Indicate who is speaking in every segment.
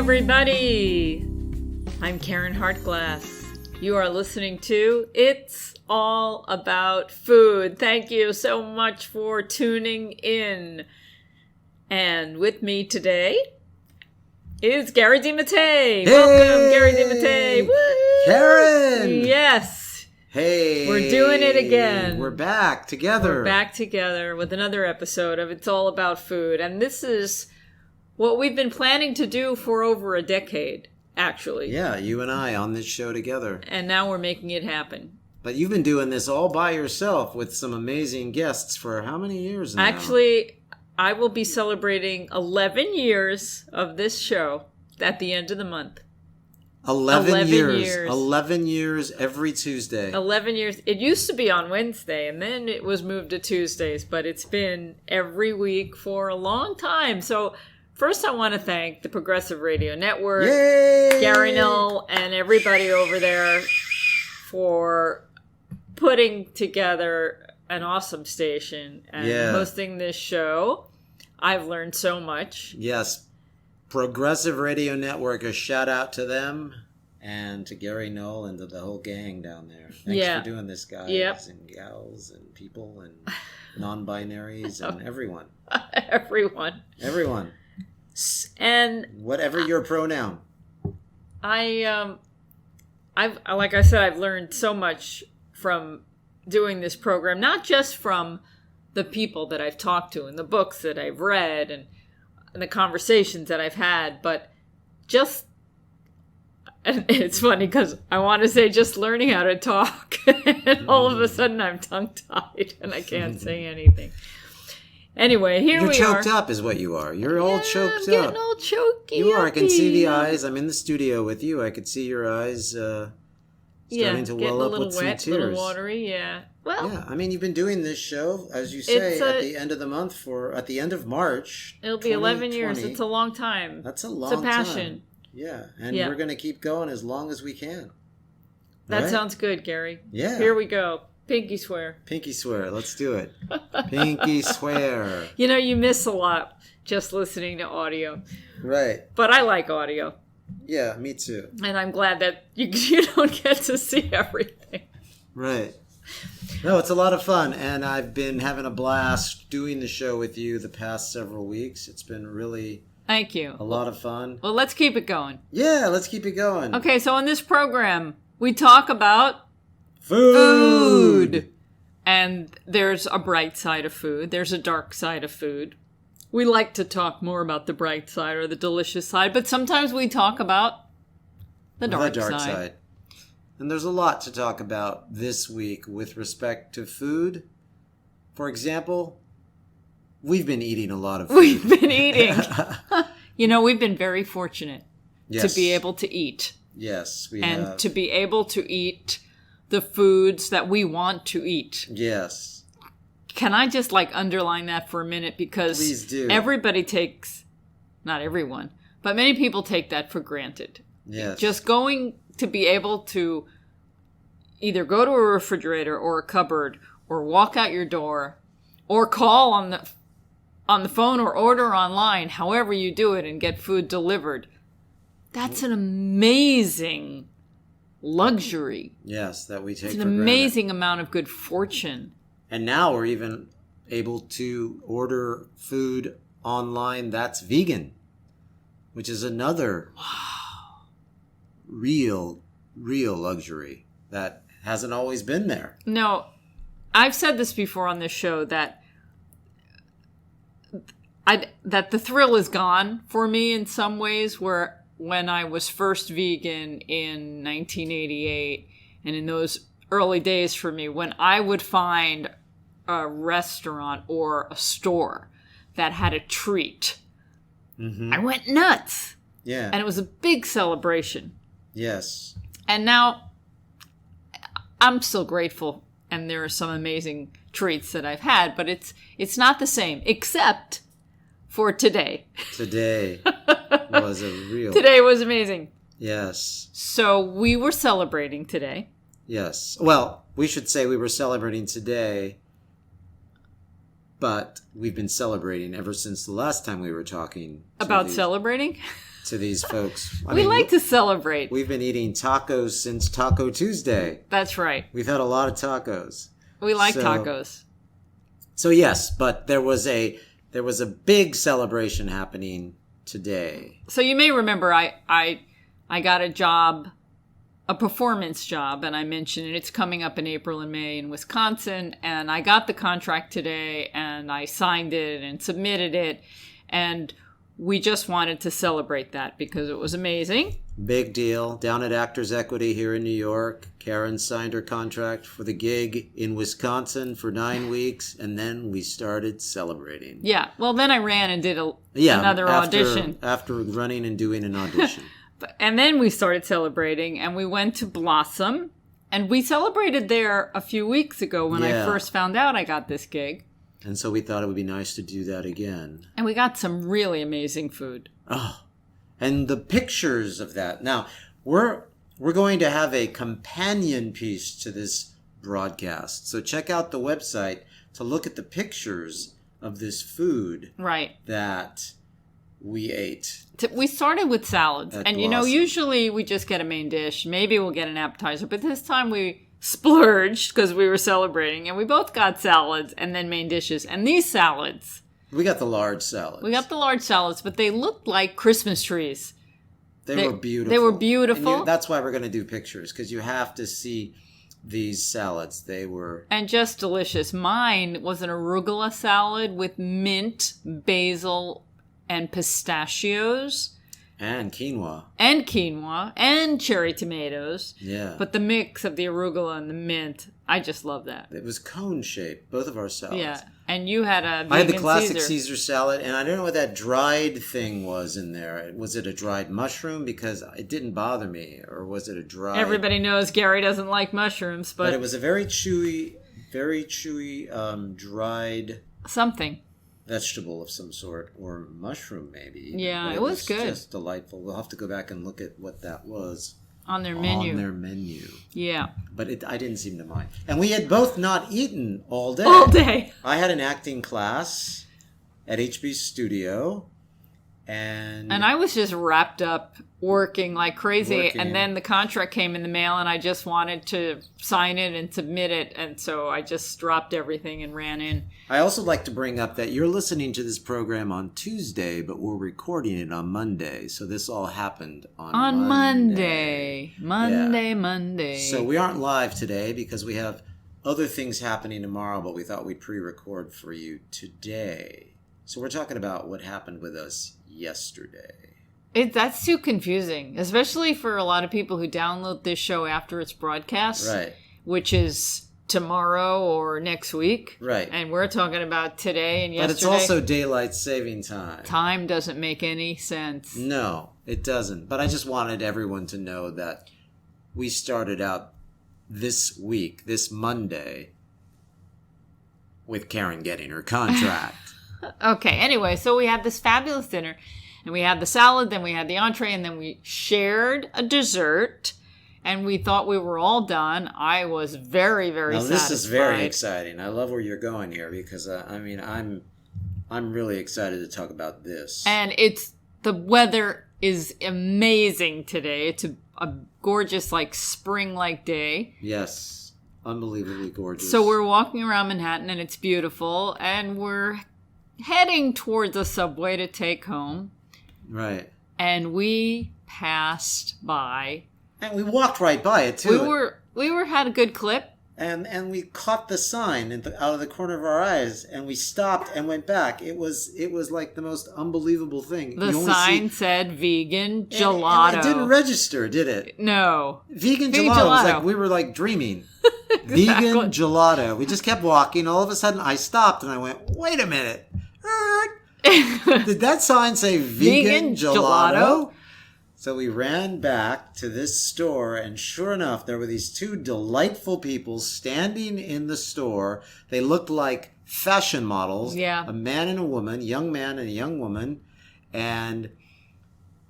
Speaker 1: everybody! I'm Karen Hartglass. You are listening to It's All About Food. Thank you so much for tuning in. And with me today is Gary Mattei.
Speaker 2: Hey!
Speaker 1: Welcome, Gary Mattei. Woo!
Speaker 2: Karen!
Speaker 1: Yes!
Speaker 2: Hey!
Speaker 1: We're doing it again.
Speaker 2: We're back together.
Speaker 1: We're back together with another episode of It's All About Food. And this is what we've been planning to do for over a decade, actually.
Speaker 2: Yeah, you and I on this show together.
Speaker 1: And now we're making it happen.
Speaker 2: But you've been doing this all by yourself with some amazing guests for how many years now?
Speaker 1: Actually, I will be celebrating 11 years of this show at the end of the month.
Speaker 2: 11 years. 11 years every Tuesday.
Speaker 1: 11 years. It used to be on Wednesday, and then it was moved to Tuesdays, but it's been every week for a long time. So first, I want to thank the Progressive Radio Network,
Speaker 2: Yay!
Speaker 1: Gary Null, and everybody over there for putting together an awesome station and hosting this show. I've learned so much.
Speaker 2: Yes. Progressive Radio Network, a shout out to them and to Gary Null and to the whole gang down there. Thanks for doing this, guys and gals and people and non-binaries and everyone. Everyone.
Speaker 1: And
Speaker 2: whatever your pronoun.
Speaker 1: I've like I said, I've learned so much from doing this program, not just from the people that I've talked to and the books that I've read and the conversations that I've had, but just, and it's funny because I want to say just learning how to talk, and all of a sudden I'm tongue-tied and I can't say anything. Anyway, we are.
Speaker 2: You're choked up is what you are. You're all choked up.
Speaker 1: I'm getting all choky.
Speaker 2: You are. I can see the eyes. I'm in the studio with you. I could see your eyes starting to well up with some tears.
Speaker 1: A little watery, yeah. Well,
Speaker 2: yeah. I mean, you've been doing this show, as you say, at the end of the month at the end of March.
Speaker 1: It'll be 11 years. It's a long time.
Speaker 2: That's a long time.
Speaker 1: It's a passion.
Speaker 2: Time. Yeah, and we're going to keep going as long as we can.
Speaker 1: That sounds good, Gary.
Speaker 2: Yeah.
Speaker 1: Here we go. Pinky swear.
Speaker 2: Pinky swear. Let's do it. Pinky swear.
Speaker 1: You know, you miss a lot just listening to audio.
Speaker 2: Right.
Speaker 1: But I like audio.
Speaker 2: Yeah, me too.
Speaker 1: And I'm glad that you don't get to see everything.
Speaker 2: Right. No, it's a lot of fun. And I've been having a blast doing the show with you the past several weeks. It's been really...
Speaker 1: Thank you.
Speaker 2: A lot of fun.
Speaker 1: Well, let's keep it going.
Speaker 2: Yeah, let's keep it going.
Speaker 1: Okay, so in this program, we talk about...
Speaker 2: Food!
Speaker 1: And there's a bright side of food. There's a dark side of food. We like to talk more about the bright side or the delicious side, but sometimes we talk about the dark side.
Speaker 2: And there's a lot to talk about this week with respect to food. For example, we've been eating a lot of food.
Speaker 1: We've been eating. You know, we've been very fortunate to be able to eat.
Speaker 2: Yes, we
Speaker 1: have.
Speaker 2: And
Speaker 1: to be able to eat the foods that we want to eat.
Speaker 2: Yes.
Speaker 1: Can I just underline that for a minute? Because
Speaker 2: please do.
Speaker 1: Everybody takes, not everyone, but many people take that for granted.
Speaker 2: Yes.
Speaker 1: Just going to be able to either go to a refrigerator or a cupboard or walk out your door or call on the phone or order online, however you do it, and get food delivered. That's an amazing luxury.
Speaker 2: Yes, that we take for
Speaker 1: granted. It's an amazing amount of good fortune.
Speaker 2: And now we're even able to order food online that's vegan, which is another real luxury that hasn't always been there.
Speaker 1: No, I've said this before on this show that the thrill is gone for me in some ways, where when I was first vegan in 1988 and in those early days for me, when I would find a restaurant or a store that had a treat, I went nuts.
Speaker 2: Yeah.
Speaker 1: And it was a big celebration.
Speaker 2: Yes.
Speaker 1: And now I'm still grateful, and there are some amazing treats that I've had, but it's not the same, except for today.
Speaker 2: Today was a real...
Speaker 1: Today was amazing.
Speaker 2: Yes.
Speaker 1: So we were celebrating today.
Speaker 2: Yes. Well, we should say we were celebrating today But we've been celebrating ever since the last time we were talking.
Speaker 1: Celebrating?
Speaker 2: To these folks.
Speaker 1: We like to celebrate.
Speaker 2: We've been eating tacos since Taco Tuesday.
Speaker 1: That's right.
Speaker 2: We've had a lot of tacos.
Speaker 1: We like tacos.
Speaker 2: So yes, but there was a big celebration happening today.
Speaker 1: So you may remember I got a job, a performance job, and I mentioned it. It's coming up in April and May in Wisconsin, and I got the contract today, and I signed it and submitted it, and we just wanted to celebrate that because it was amazing.
Speaker 2: Big deal. Down at Actors Equity here in New York, Karen signed her contract for the gig in Wisconsin for 9 weeks, and then we started celebrating.
Speaker 1: Yeah. Well, then I ran and did another audition.
Speaker 2: After running and doing an audition.
Speaker 1: And then we started celebrating, and we went to Blossom, and we celebrated there a few weeks ago when I first found out I got this gig.
Speaker 2: And so we thought it would be nice to do that again.
Speaker 1: And we got some really amazing food.
Speaker 2: Oh, and the pictures of that. Now, we're going to have a companion piece to this broadcast. So check out the website to look at the pictures of this food that we ate.
Speaker 1: We started with salads. And, usually we just get a main dish. Maybe we'll get an appetizer. But this time we splurged because we were celebrating. And we both got salads and then main dishes. And these salads...
Speaker 2: We got the large salads. But they looked like Christmas trees.
Speaker 1: They were beautiful.
Speaker 2: And that's why we're going to do pictures, because you have to see these salads. They were...
Speaker 1: And just delicious. Mine was an arugula salad with mint, basil, and pistachios.
Speaker 2: And quinoa.
Speaker 1: And cherry tomatoes.
Speaker 2: Yeah.
Speaker 1: But the mix of the arugula and the mint, I just love that.
Speaker 2: It was cone-shaped, both of our salads.
Speaker 1: Yeah. And you had a vegan
Speaker 2: I had the classic Caesar salad, and I don't know what that dried thing was in there. Was it a dried mushroom? Because it didn't bother me. Or was it a dried...
Speaker 1: Everybody knows Gary doesn't like mushrooms, but...
Speaker 2: But it was a very chewy, dried...
Speaker 1: Something.
Speaker 2: Vegetable of some sort, or mushroom maybe.
Speaker 1: Yeah, it was good.
Speaker 2: Just delightful. We'll have to go back and look at what that was.
Speaker 1: On their menu. Yeah.
Speaker 2: But I didn't seem to mind. And we had both not eaten all day. I had an acting class at HB Studio. And
Speaker 1: I was just wrapped up working like crazy. And then the contract came in the mail and I just wanted to sign it and submit it. And so I just dropped everything and ran in.
Speaker 2: I also like to bring up that you're listening to this program on Tuesday, but we're recording it on Monday. So this all happened on Monday.
Speaker 1: Monday.
Speaker 2: So we aren't live today because we have other things happening tomorrow, but we thought we'd pre-record for you today. So we're talking about what happened with us yesterday.
Speaker 1: That's too confusing, especially for a lot of people who download this show after its broadcast,
Speaker 2: right? Which
Speaker 1: is tomorrow or next week,
Speaker 2: right? And
Speaker 1: we're talking about today and yesterday.
Speaker 2: But it's also daylight saving time.
Speaker 1: Time doesn't make any sense.
Speaker 2: No, it doesn't. But I just wanted everyone to know that we started out this week, this Monday, with Karen getting her contract.
Speaker 1: Okay, anyway, so we had this fabulous dinner, and we had the salad, then we had the entree, and then we shared a dessert, and we thought we were all done. I was very, very satisfied.
Speaker 2: This is very exciting. I love where you're going here, because, I'm really excited to talk about this.
Speaker 1: And the weather is amazing today. It's a gorgeous, spring-like day.
Speaker 2: Yes, unbelievably gorgeous.
Speaker 1: So we're walking around Manhattan, and it's beautiful, and we're heading towards a subway to take home.
Speaker 2: Right.
Speaker 1: And we passed by.
Speaker 2: And we walked right by it, too.
Speaker 1: We had a good clip.
Speaker 2: And we caught the sign out of the corner of our eyes, and we stopped and went back. It was like the most unbelievable thing.
Speaker 1: The sign said vegan gelato.
Speaker 2: And it didn't register, did it?
Speaker 1: No.
Speaker 2: Vegan gelato was we were dreaming. Exactly. Vegan gelato. We just kept walking. All of a sudden, I stopped and I went, wait a minute. Did that sign say vegan gelato? So we ran back to this store, and sure enough, there were these two delightful people standing in the store. They looked like fashion models.
Speaker 1: Yeah.
Speaker 2: A man and a woman, young man and a young woman. And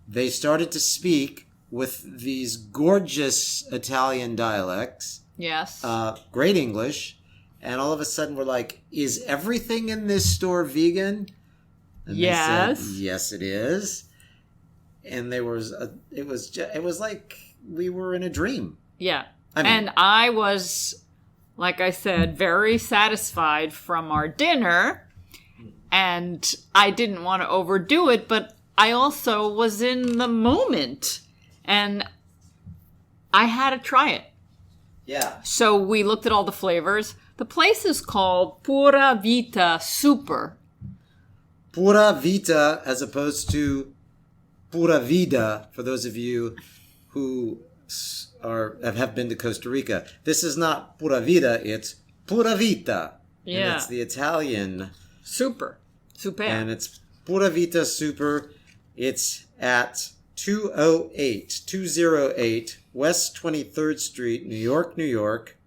Speaker 2: they started to speak with these gorgeous Italian dialects.
Speaker 1: Yes.
Speaker 2: Great English. And all of a sudden we're like, is everything in this store vegan? And
Speaker 1: yes.
Speaker 2: They said, yes, it is. And it was like we were in a dream.
Speaker 1: Yeah. And I was, like I said, very satisfied from our dinner. And I didn't want to overdo it, but I also was in the moment. And I had to try it.
Speaker 2: Yeah.
Speaker 1: So we looked at all the flavors. The place is called Pura Vita Super.
Speaker 2: Pura Vita, as opposed to Pura Vida, for those of you who have been to Costa Rica. This is not Pura Vida, it's Pura Vita.
Speaker 1: Yeah.
Speaker 2: And it's the Italian.
Speaker 1: Super.
Speaker 2: And it's Pura Vita Super. It's at 208 West 23rd Street, New York, New York.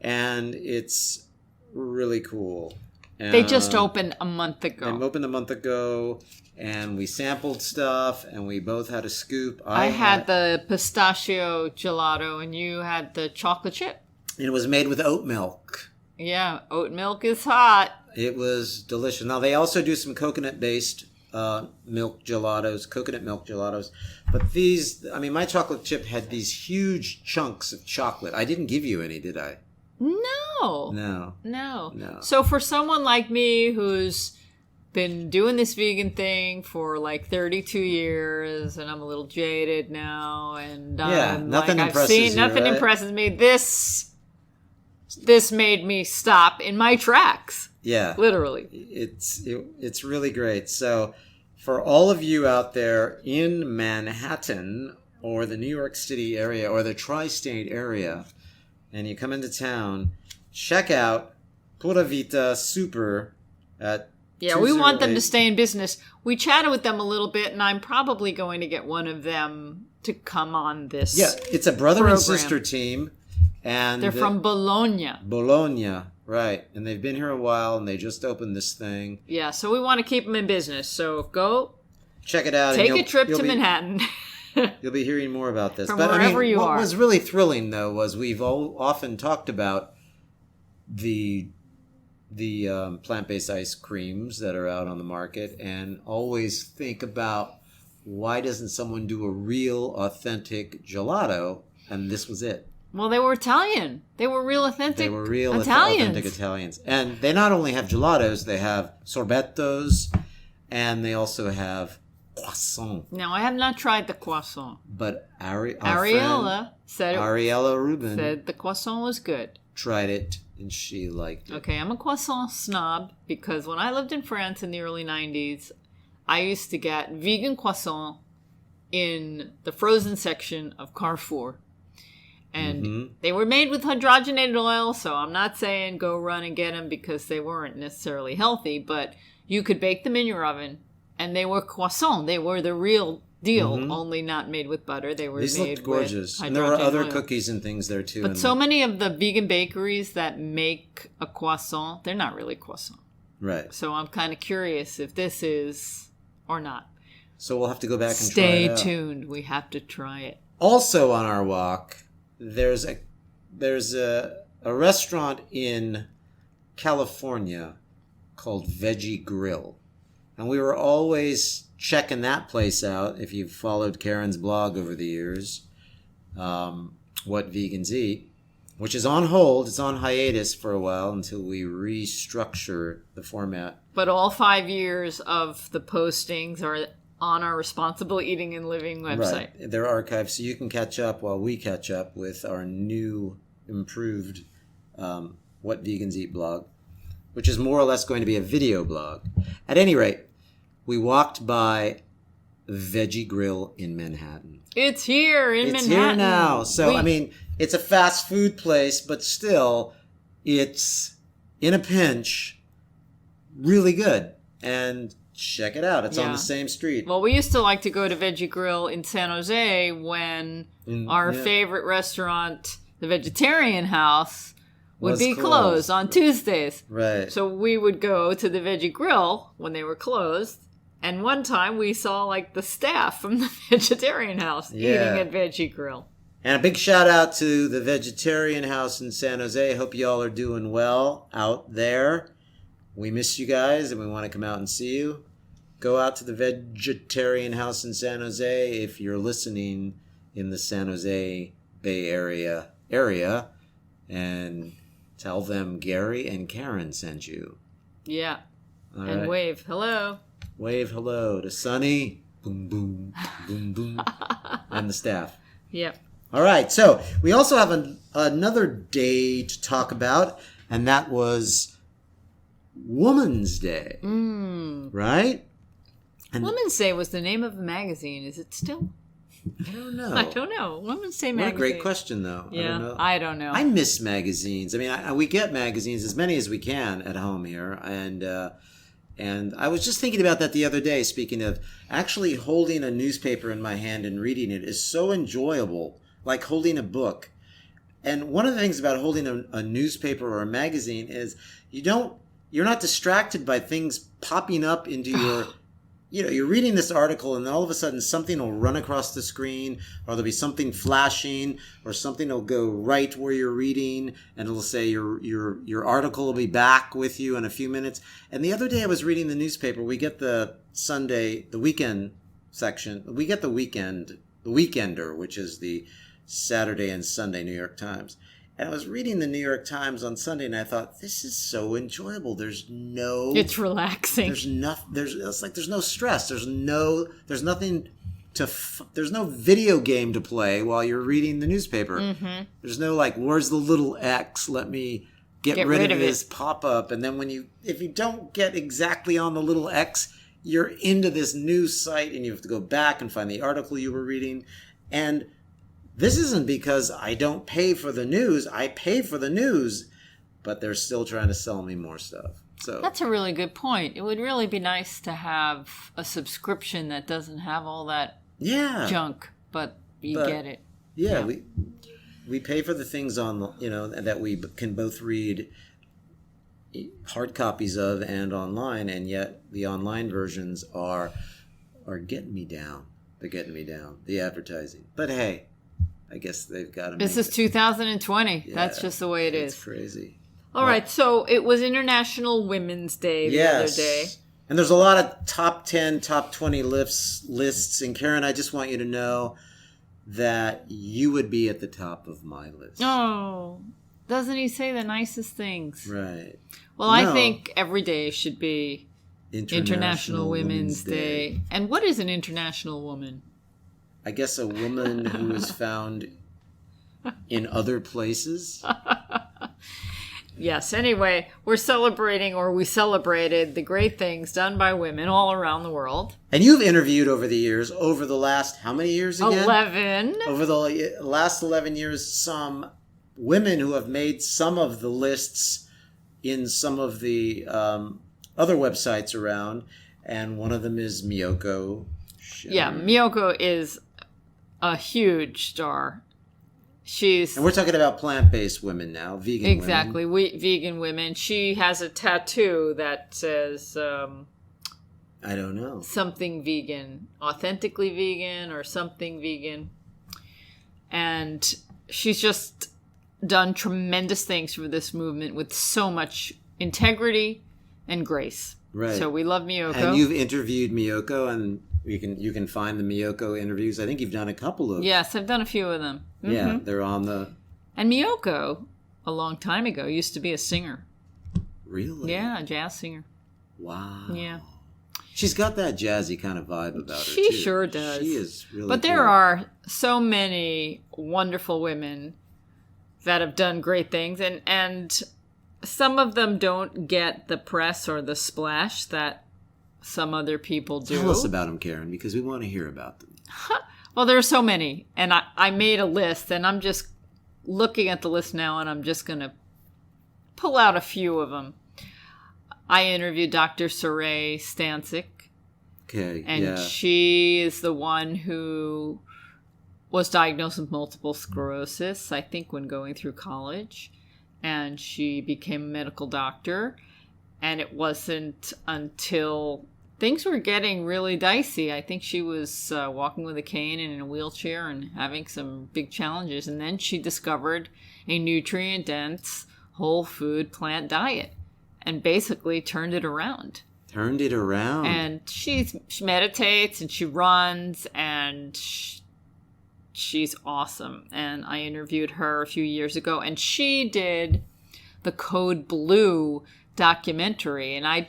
Speaker 2: And it's really cool.
Speaker 1: They just opened a month ago.
Speaker 2: They opened a month ago, and we sampled stuff, and we both had a scoop.
Speaker 1: I had the pistachio gelato, and you had the chocolate chip.
Speaker 2: It was made with oat milk.
Speaker 1: Yeah, oat milk is hot.
Speaker 2: It was delicious. Now, they also do some coconut-based milk gelatos. But these, my chocolate chip had these huge chunks of chocolate. I didn't give you any, did I?
Speaker 1: No. So for someone like me who's been doing this vegan thing for like 32 years, and I'm a little jaded now, and
Speaker 2: nothing
Speaker 1: impresses me. This made me stop in my tracks.
Speaker 2: Yeah,
Speaker 1: literally.
Speaker 2: It's really great. So for all of you out there in Manhattan or the New York City area or the tri-state area, and you come into town, check out Pura Vita Super at
Speaker 1: we want them to stay in business. We chatted with them a little bit, and I'm probably going to get one of them to come on this.
Speaker 2: Yeah, it's a brother and sister team. And
Speaker 1: they're from Bologna.
Speaker 2: Bologna, right. And they've been here a while, and they just opened this thing.
Speaker 1: Yeah, so we want to keep them in business. So go
Speaker 2: check it out.
Speaker 1: Take a trip to Manhattan.
Speaker 2: You'll be hearing more about this.
Speaker 1: From wherever you are.
Speaker 2: What was really thrilling, though, was we've often talked about the plant-based ice creams that are out on the market, and always think about why doesn't someone do a real, authentic gelato? And this was it.
Speaker 1: Well, they were Italian. They were real authentic
Speaker 2: They were real
Speaker 1: Italians.
Speaker 2: authentic Italians. And they not only have gelatos, they have sorbettos, and they also have croissant.
Speaker 1: Now, I have not tried the croissant.
Speaker 2: But
Speaker 1: Ariella
Speaker 2: Rubin
Speaker 1: said the croissant was good.
Speaker 2: Tried it, and she liked it.
Speaker 1: Okay, I'm a croissant snob because when I lived in France in the early 90s, I used to get vegan croissant in the frozen section of Carrefour. And they were made with hydrogenated oil, so I'm not saying go run and get them because they weren't necessarily healthy, but you could bake them in your oven, and they were croissant. They were the real deal, only not made with butter. They were
Speaker 2: These
Speaker 1: made
Speaker 2: looked gorgeous.
Speaker 1: with
Speaker 2: And there were other
Speaker 1: oil.
Speaker 2: cookies and things there, too.
Speaker 1: But so many of the vegan bakeries that make a croissant, they're not really croissant.
Speaker 2: Right.
Speaker 1: So I'm kind of curious if this is or not.
Speaker 2: So we'll have to go back and try it out.
Speaker 1: Stay tuned. We have to try it.
Speaker 2: Also on our walk, there's a restaurant in California called Veggie Grill. And we were always checking that place out, if you've followed Karen's blog over the years, What Vegans Eat, which is on hold. It's on hiatus for a while until we restructure the format.
Speaker 1: But all 5 years of the postings are on our Responsible Eating and Living website.
Speaker 2: Right. They're archived, so you can catch up while we catch up with our new, improved What Vegans Eat blog, which is more or less going to be a video blog. At any rate, we walked by Veggie Grill in Manhattan.
Speaker 1: It's here in Manhattan.
Speaker 2: It's here now. So, it's a fast food place, but still, it's, in a pinch, really good. And check it out. It's on the same street.
Speaker 1: Well, we used to like to go to Veggie Grill in San Jose when our favorite restaurant, the Vegetarian House, would be closed on Tuesdays.
Speaker 2: Right.
Speaker 1: So we would go to the Veggie Grill when they were closed. And one time we saw the staff from the Vegetarian House eating at Veggie Grill.
Speaker 2: And a big shout out to the Vegetarian House in San Jose. Hope y'all are doing well out there. We miss you guys and we want to come out and see you. Go out to the Vegetarian House in San Jose if you're listening in the San Jose Bay Area and tell them Gary and Karen sent you.
Speaker 1: Yeah.
Speaker 2: All
Speaker 1: and
Speaker 2: right.
Speaker 1: wave hello.
Speaker 2: Wave hello to Sunny, boom, boom, boom, boom, and the staff.
Speaker 1: Yep.
Speaker 2: All right, so we also have another day to talk about, and that was Woman's Day, right? And
Speaker 1: Woman's Day was the name of a magazine. Is it still?
Speaker 2: I don't know.
Speaker 1: I don't know. Women's Day magazine.
Speaker 2: What a great question, though.
Speaker 1: Yeah, I don't know.
Speaker 2: I miss magazines. I mean, we get magazines, as many as we can at home here, and I was just thinking about that the other day, speaking of actually holding a newspaper in my hand and reading it is so enjoyable, like holding a book. And one of the things about holding a newspaper or a magazine is you're not distracted by things popping up into your... You're reading this article and then all of a sudden something will run across the screen, or there'll be something flashing, or something will go right where you're reading, and it'll say your article will be back with you in a few minutes. And the other day I was reading the newspaper. We get the weekend section. We get the Weekender, which is the Saturday and Sunday New York Times. And I was reading the New York Times on Sunday, and I thought, this is so enjoyable.
Speaker 1: It's relaxing.
Speaker 2: There's no stress. There's no video game to play while you're reading the newspaper. Mm-hmm. There's no where's the little X? Let me get rid of this pop up. And then if you don't get exactly on the little X, you're into this news site, and you have to go back and find the article you were reading. And this isn't because I don't pay for the news. I pay for the news, but they're still trying to sell me more stuff. So
Speaker 1: that's a really good point. It would really be nice to have a subscription that doesn't have all that junk, but you get it.
Speaker 2: Yeah, we pay for the things that we can both read hard copies of and online, and yet the online versions are getting me down. They're getting me down. The advertising, but hey. I guess they've got to.
Speaker 1: This is 2020. Yeah, that's just the way it is.
Speaker 2: It's crazy.
Speaker 1: All right, so it was International Women's Day the other day.
Speaker 2: And there's a lot of top 10, top 20 lists. And Karen, I just want you to know that you would be at the top of my list.
Speaker 1: Oh, doesn't he say the nicest things?
Speaker 2: Right.
Speaker 1: Well, I think every day should be International Women's Day. And what is an international woman?
Speaker 2: I guess a woman who is found in other places.
Speaker 1: Yes. Anyway, we celebrated the great things done by women all around the world.
Speaker 2: And you've interviewed over the years, over the last, how many years again?
Speaker 1: 11.
Speaker 2: Over the last 11 years, some women who have made some of the lists in some of the other websites around. And one of them is Miyoko.
Speaker 1: Yeah, Miyoko is a huge star. And
Speaker 2: we're talking about plant-based women now, vegan women.
Speaker 1: Exactly, vegan women. She has a tattoo that says...
Speaker 2: I don't know.
Speaker 1: Something vegan. Authentically vegan or something vegan. And she's just done tremendous things for this movement with so much integrity and grace. Right. So we love Miyoko.
Speaker 2: And you've interviewed Miyoko, and you can find the Miyoko interviews. I think you've done a couple of...
Speaker 1: Yes, I've done a few of them. Mm-hmm.
Speaker 2: Yeah, they're on the...
Speaker 1: And Miyoko, a long time ago, used to be a singer.
Speaker 2: Really?
Speaker 1: Yeah, a jazz singer.
Speaker 2: Wow.
Speaker 1: Yeah.
Speaker 2: She's got that jazzy kind of vibe about her,
Speaker 1: She sure does.
Speaker 2: She is really
Speaker 1: But there are so many wonderful women that have done great things, and some of them don't get the press or the splash that some other people do.
Speaker 2: Tell us about them, Karen, because we want to hear about them.
Speaker 1: Well, there are so many, and I made a list, and I'm just looking at the list now, and I'm just going to pull out a few of them. I interviewed Dr. Saray Stancic.
Speaker 2: Okay,
Speaker 1: and she is the one who was diagnosed with multiple sclerosis, I think, when going through college. And she became a medical doctor. And it wasn't until things were getting really dicey. I think she was walking with a cane and in a wheelchair and having some big challenges. And then she discovered a nutrient-dense, whole food plant diet and basically turned it around.
Speaker 2: Turned it around.
Speaker 1: And she meditates and she runs and she's awesome. And I interviewed her a few years ago, and she did the Code Blue documentary, and I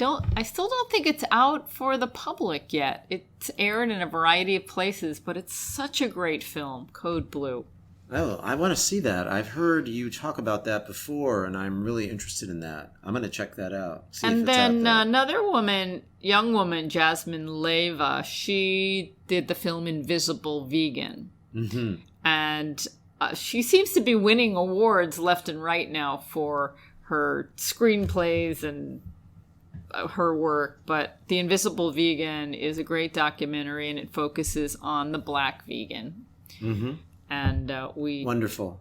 Speaker 1: still don't think it's out for the public yet. It's aired in a variety of places, but it's such a great film, Code Blue.
Speaker 2: Oh, I want to see that. I've heard you talk about that before, and I'm really interested in that. I'm going to check that out.
Speaker 1: And then another woman, young woman, Jasmine Leyva, she did the film Invisible Vegan. Mm-hmm. And she seems to be winning awards left and right now for her screenplays and her work. But The Invisible Vegan is a great documentary, and it focuses on the Black vegan. Mm-hmm. And we
Speaker 2: wonderful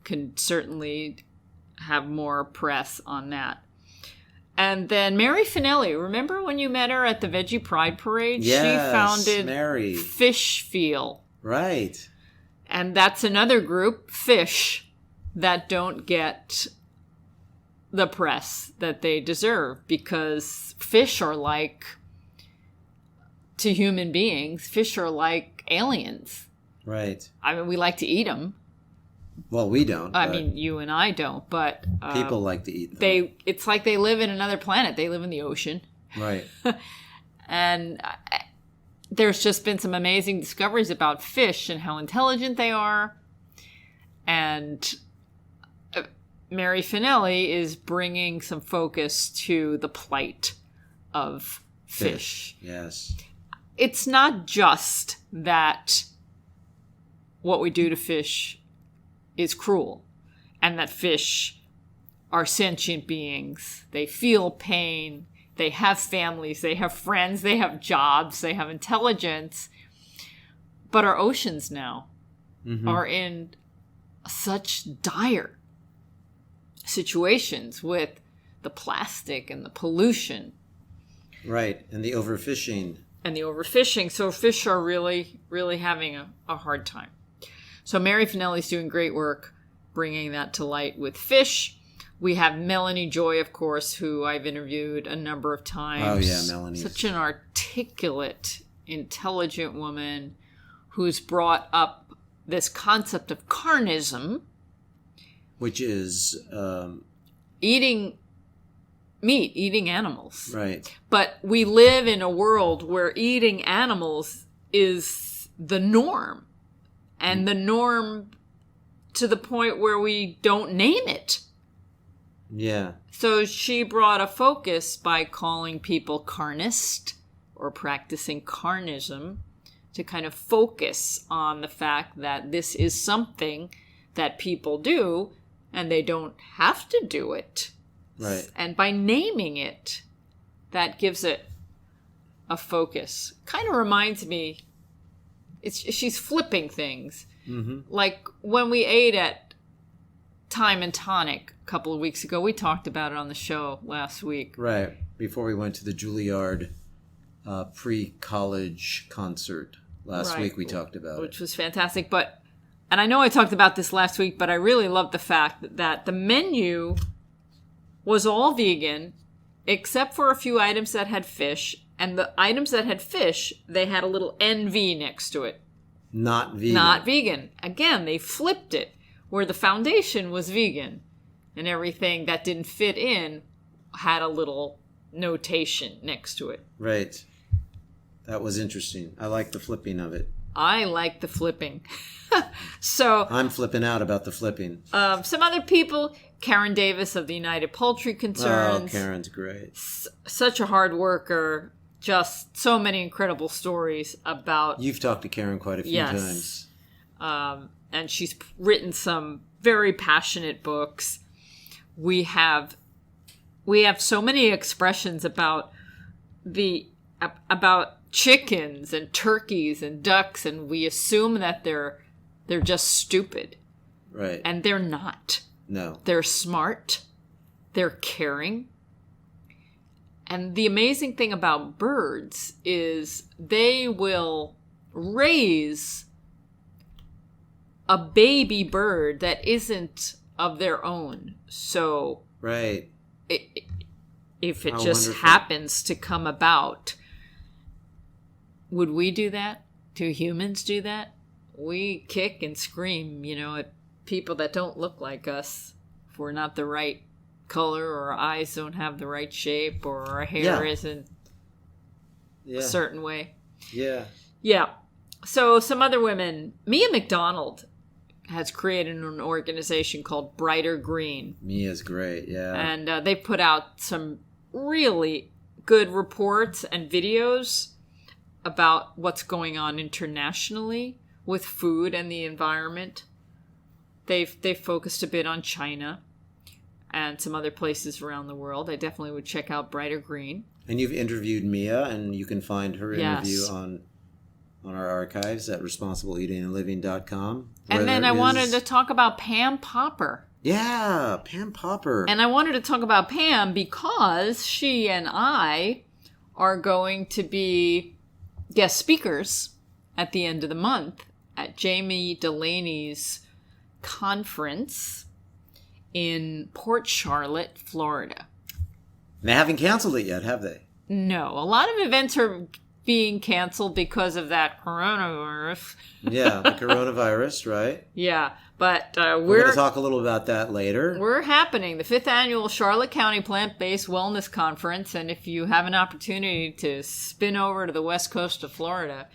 Speaker 1: can certainly have more press on that. And then Mary Finelli, remember when you met her at the Veggie Pride Parade?
Speaker 2: Yes,
Speaker 1: she founded
Speaker 2: Mary.
Speaker 1: Fish Feel.
Speaker 2: Right.
Speaker 1: And that's another group, fish, that don't get the press that they deserve, because fish are like, to human beings, fish are like aliens.
Speaker 2: Right.
Speaker 1: I mean, we like to eat them.
Speaker 2: Well, we don't.
Speaker 1: I mean, you and I don't, but
Speaker 2: people like to eat them.
Speaker 1: It's like they live in another planet. They live in the ocean.
Speaker 2: Right.
Speaker 1: And there's just been some amazing discoveries about fish and how intelligent they are. And Mary Finelli is bringing some focus to the plight of fish.
Speaker 2: Yes.
Speaker 1: It's not just that what we do to fish is cruel, and that fish are sentient beings. They feel pain. They have families. They have friends. They have jobs. They have intelligence. But our oceans now are in such dire situations with the plastic and the pollution.
Speaker 2: Right, and the overfishing.
Speaker 1: So fish are really, really having a hard time. So Mary Finelli's doing great work bringing that to light with fish. We have Melanie Joy, of course, who I've interviewed a number of times.
Speaker 2: Oh, yeah, Melanie.
Speaker 1: Such an articulate, intelligent woman who's brought up this concept of carnism.
Speaker 2: Which is
Speaker 1: eating meat, eating animals.
Speaker 2: Right.
Speaker 1: But we live in a world where eating animals is the norm. And the norm to the point where we don't name it.
Speaker 2: Yeah.
Speaker 1: So she brought a focus by calling people carnist or practicing carnism to kind of focus on the fact that this is something that people do and they don't have to do it.
Speaker 2: Right.
Speaker 1: And by naming it, that gives it a focus. Kind of reminds me, she's flipping things. Mm-hmm. Like when we ate at Time and Tonic a couple of weeks ago, we talked about it on the show last week.
Speaker 2: Right. Before we went to the Juilliard pre-college concert last week, we talked about it.
Speaker 1: Which was fantastic. And I know I talked about this last week, but I really loved the fact that the menu was all vegan, except for a few items that had fish. And the items that had fish, they had a little NV next to it.
Speaker 2: Not vegan.
Speaker 1: Not vegan. Again, they flipped it, where the foundation was vegan. And everything that didn't fit in had a little notation next to it.
Speaker 2: Right. That was interesting. I like the flipping of it.
Speaker 1: I like the flipping. So
Speaker 2: I'm flipping out about the flipping.
Speaker 1: Some other people, Karen Davis of the United Poultry Concerns.
Speaker 2: Oh, Karen's great.
Speaker 1: Such a hard worker. Just so many incredible stories about...
Speaker 2: You've talked to Karen quite a few times.
Speaker 1: And she's written some very passionate books. We have so many expressions about chickens and turkeys and ducks, and we assume that they're just stupid.
Speaker 2: Right.
Speaker 1: And they're not.
Speaker 2: No.
Speaker 1: They're smart. They're caring. And the amazing thing about birds is they will raise a baby bird that isn't of their own. So
Speaker 2: right.
Speaker 1: If it just wonderful. Happens to come about, would we do that? Do humans do that? We kick and scream, at people that don't look like us if we're not the right color, or our eyes don't have the right shape, or our hair isn't a certain way.
Speaker 2: Yeah.
Speaker 1: Yeah. So some other women, Mia McDonald has created an organization called Brighter Green.
Speaker 2: Mia's great, yeah.
Speaker 1: And they put out some really good reports and videos about what's going on internationally with food and the environment. They've focused a bit on China and some other places around the world. I definitely would check out Brighter Green.
Speaker 2: And you've interviewed Mia, and you can find her interview on our archives at responsibleeatingandliving.com.
Speaker 1: And then I wanted to talk about Pam Popper.
Speaker 2: Yeah, Pam Popper.
Speaker 1: And I wanted to talk about Pam because she and I are going to be guest speakers at the end of the month at Jamie Delaney's conference in Port Charlotte, Florida.
Speaker 2: They haven't canceled it yet, have they?
Speaker 1: No. A lot of events are being canceled because of that coronavirus.
Speaker 2: Yeah, the coronavirus, right?
Speaker 1: Yeah, but we're
Speaker 2: going to talk a little about that later.
Speaker 1: We're happening, the 5th Annual Charlotte County Plant-Based Wellness Conference, and if you have an opportunity to spin over to the west coast of Florida,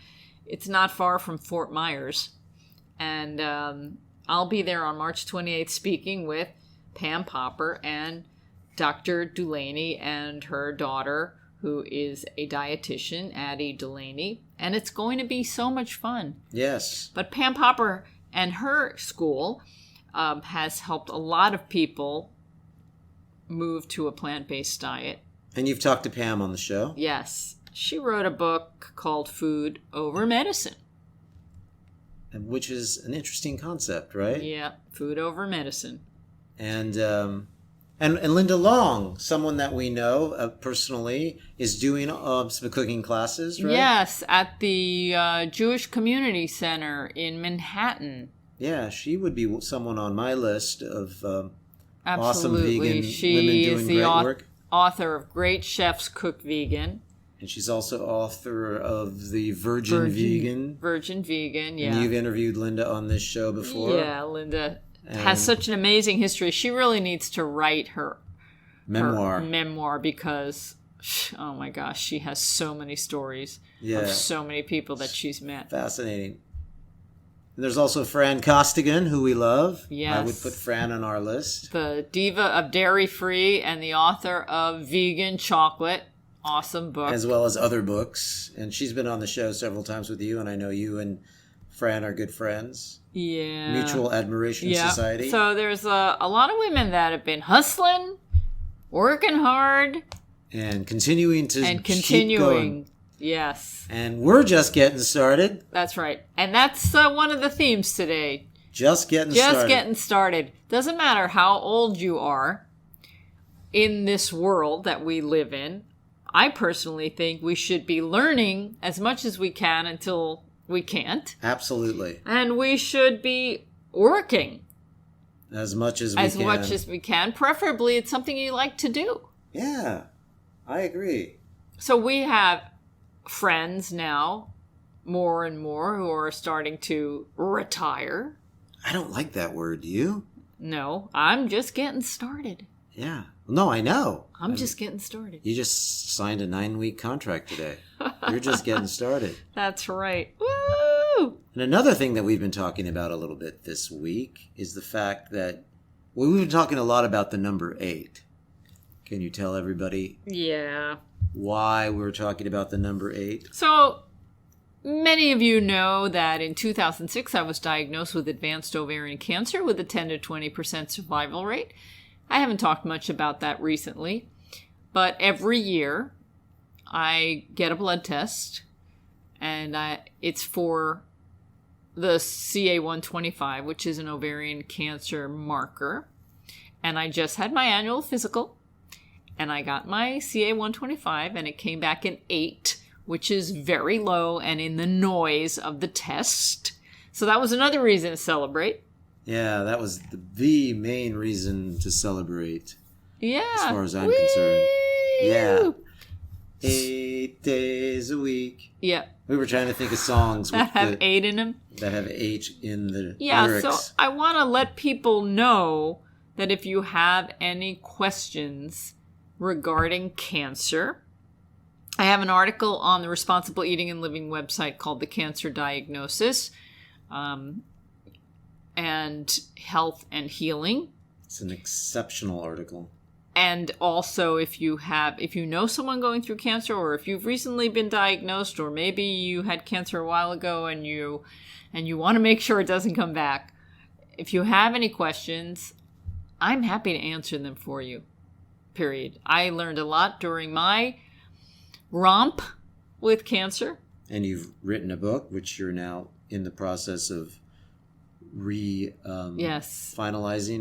Speaker 1: it's not far from Fort Myers. And I'll be there on March 28th speaking with Pam Popper and Dr. Delaney and her daughter, who is a dietitian, Addie Delaney, and it's going to be so much fun.
Speaker 2: Yes.
Speaker 1: But Pam Popper and her school has helped a lot of people move to a plant-based diet.
Speaker 2: And you've talked to Pam on the show?
Speaker 1: Yes. She wrote a book called Food Over Medicine.
Speaker 2: Which is an interesting concept, right?
Speaker 1: Yeah, food over medicine.
Speaker 2: And Linda Long, someone that we know personally, is doing some cooking classes, right?
Speaker 1: Yes, at the Jewish Community Center in Manhattan.
Speaker 2: Yeah, she would be someone on my list of awesome
Speaker 1: Absolutely.
Speaker 2: vegan
Speaker 1: She
Speaker 2: women doing
Speaker 1: is the
Speaker 2: great work.
Speaker 1: Author of Great Chefs Cook Vegan.
Speaker 2: And she's also author of the Virgin Vegan.
Speaker 1: Virgin Vegan, yeah.
Speaker 2: And you've interviewed Linda on this show before.
Speaker 1: Yeah, Linda has such an amazing history. She really needs to write her memoir because, oh my gosh, she has so many stories of so many people that she's met.
Speaker 2: Fascinating. And there's also Fran Costigan, who we love.
Speaker 1: Yes.
Speaker 2: I would put Fran on our list.
Speaker 1: The diva of Dairy Free and the author of Vegan Chocolate. Awesome book.
Speaker 2: As well as other books. And she's been on the show several times with you, and I know you and Fran are good friends.
Speaker 1: Yeah.
Speaker 2: Mutual Admiration Society.
Speaker 1: So there's a lot of women that have been hustling, working hard.
Speaker 2: And continuing to
Speaker 1: keep going. Yes.
Speaker 2: And we're just getting started.
Speaker 1: That's right. And that's one of the themes today.
Speaker 2: Just getting
Speaker 1: started. Doesn't matter how old you are in this world that we live in. I personally think we should be learning as much as we can until we can't.
Speaker 2: Absolutely.
Speaker 1: And we should be working.
Speaker 2: As much as we can.
Speaker 1: Preferably it's something you like to do.
Speaker 2: Yeah, I agree.
Speaker 1: So we have friends now, more and more, who are starting to retire.
Speaker 2: I don't like that word, do you?
Speaker 1: No, I'm just getting started.
Speaker 2: Yeah. No, I know.
Speaker 1: I'm just getting started.
Speaker 2: You just signed a 9-week contract today. You're just getting started.
Speaker 1: That's right. Woo!
Speaker 2: And another thing that we've been talking about a little bit this week is the fact that we've been talking a lot about the number 8. Can you tell everybody why we're talking about the number 8?
Speaker 1: So, many of you know that in 2006 I was diagnosed with advanced ovarian cancer with a 10 to 20% survival rate. I haven't talked much about that recently, but every year I get a blood test, and it's for the CA-125, which is an ovarian cancer marker, and I just had my annual physical, and I got my CA 125, and it came back an 8, which is very low and in the noise of the test. So that was another reason to celebrate.
Speaker 2: Yeah, that was the main reason to celebrate.
Speaker 1: Yeah.
Speaker 2: As far as I'm concerned. Yeah. 8 days a week.
Speaker 1: Yeah.
Speaker 2: We were trying to think of songs
Speaker 1: that have 8 in them.
Speaker 2: That have 8 in the lyrics.
Speaker 1: Yeah, so I want to let people know that if you have any questions regarding cancer, I have an article on the Responsible Eating and Living website called The Cancer Diagnosis and Health and Healing.
Speaker 2: It's an exceptional article.
Speaker 1: And also, if you know someone going through cancer, or if you've recently been diagnosed, or maybe you had cancer a while ago and you want to make sure it doesn't come back, if you have any questions, I'm happy to answer them for you. Period. I learned a lot during my romp with cancer.
Speaker 2: And you've written a book, which you're now in the process of finalizing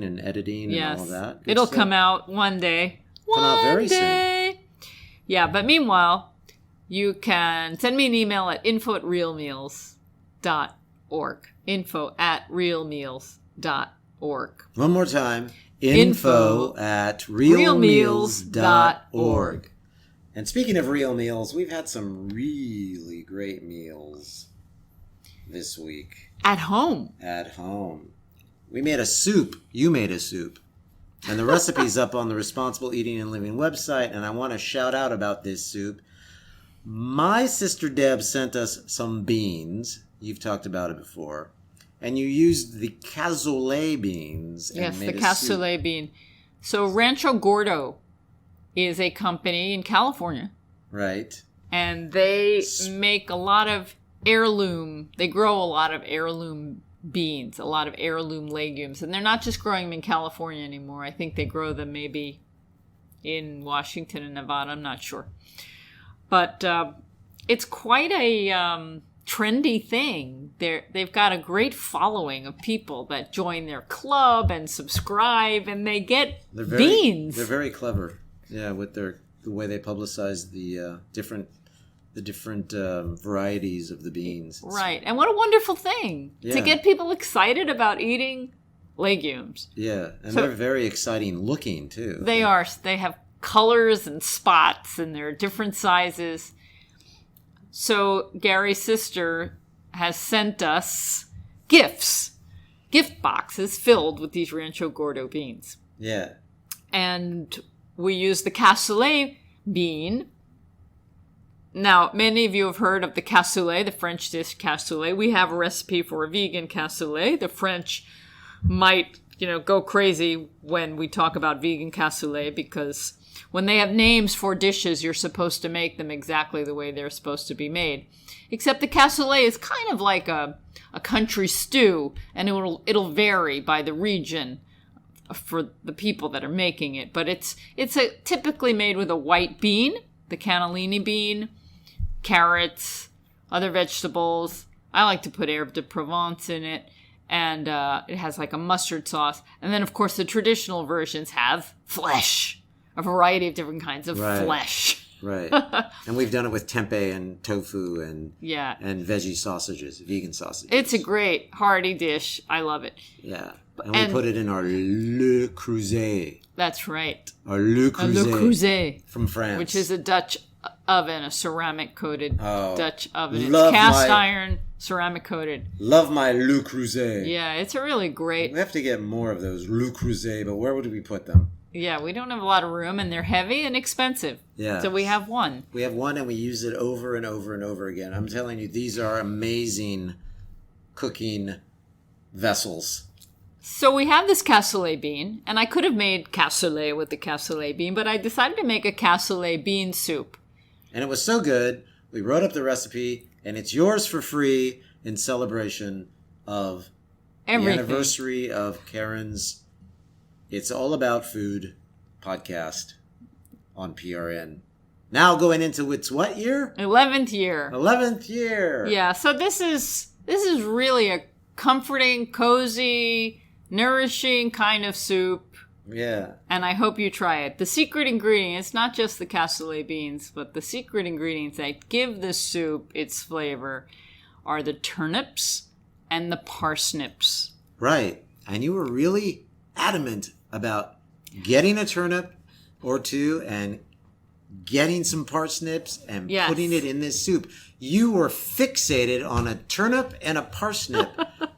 Speaker 2: and editing and all of that. Good
Speaker 1: It'll
Speaker 2: stuff.
Speaker 1: come out one day.
Speaker 2: Come out very soon.
Speaker 1: Yeah, but meanwhile, you can send me an email at info@realmeals.org. info@realmeals.org.
Speaker 2: One more time. info@realmeals.org. And speaking of real meals, we've had some really great meals this week.
Speaker 1: At home.
Speaker 2: We made a soup. You made a soup. And the recipe's up on the Responsible Eating and Living website, and I want to shout out about this soup. My sister Deb sent us some beans. You've talked about it before. And you used the cassoulet beans.
Speaker 1: Yes, the cassoulet bean. So Rancho Gordo is a company in California.
Speaker 2: Right.
Speaker 1: And they make a lot of they grow a lot of heirloom beans, a lot of heirloom legumes. And they're not just growing them in California anymore. I think they grow them maybe in Washington and Nevada. I'm not sure. But it's quite a trendy thing. They've got a great following of people that join their club and subscribe, and they get beans.
Speaker 2: They're very clever. Yeah, with the way they publicize the different varieties of the beans.
Speaker 1: Right. And what a wonderful thing to get people excited about eating legumes.
Speaker 2: Yeah. And they're very exciting looking, too.
Speaker 1: They are. They have colors and spots, and they're different sizes. So Gary's sister has sent us gift boxes filled with these Rancho Gordo beans.
Speaker 2: Yeah.
Speaker 1: And we use the cassoulet bean. Now, many of you have heard of the cassoulet, the French dish cassoulet. We have a recipe for a vegan cassoulet. The French might, go crazy when we talk about vegan cassoulet, because when they have names for dishes, you're supposed to make them exactly the way they're supposed to be made. Except the cassoulet is kind of like a country stew, and it'll vary by the region for the people that are making it. But it's typically made with a white bean, the cannellini bean, carrots, other vegetables. I like to put herbe de Provence in it, and it has like a mustard sauce. And then, of course, the traditional versions have flesh, a variety of different kinds of flesh.
Speaker 2: Right. And we've done it with tempeh and tofu and veggie sausages, vegan sausages.
Speaker 1: It's a great hearty dish. I love it.
Speaker 2: Yeah. And we put it in our Le Creuset.
Speaker 1: That's right.
Speaker 2: Our Le
Speaker 1: Creuset
Speaker 2: from France.
Speaker 1: Which is a Dutch oven, a ceramic-coated Dutch oven. It's iron, ceramic-coated.
Speaker 2: Love my Le Creuset.
Speaker 1: Yeah, it's a really great...
Speaker 2: We have to get more of those Le Creuset, but where would we put them?
Speaker 1: Yeah, we don't have a lot of room, and they're heavy and expensive.
Speaker 2: Yeah.
Speaker 1: So we have one.
Speaker 2: We have one, and we use it over and over and over again. I'm telling you, these are amazing cooking vessels.
Speaker 1: So we have this cassoulet bean, and I could have made cassoulet with the cassoulet bean, but I decided to make a cassoulet bean soup.
Speaker 2: And it was so good, we wrote up the recipe, and it's yours for free in celebration of the anniversary of Karen's It's All About Food podcast on PRN. Now going into its what year?
Speaker 1: 11th year.
Speaker 2: 11th year.
Speaker 1: Yeah, so this is really a comforting, cozy, nourishing kind of soup
Speaker 2: Yeah.
Speaker 1: And I hope you try it. The secret ingredient, it's not just the cassoulet beans, but the secret ingredients that give the soup its flavor are the turnips and the parsnips.
Speaker 2: Right. And you were really adamant about getting a turnip or two and getting some parsnips and putting it in this soup. You were fixated on a turnip and a parsnip.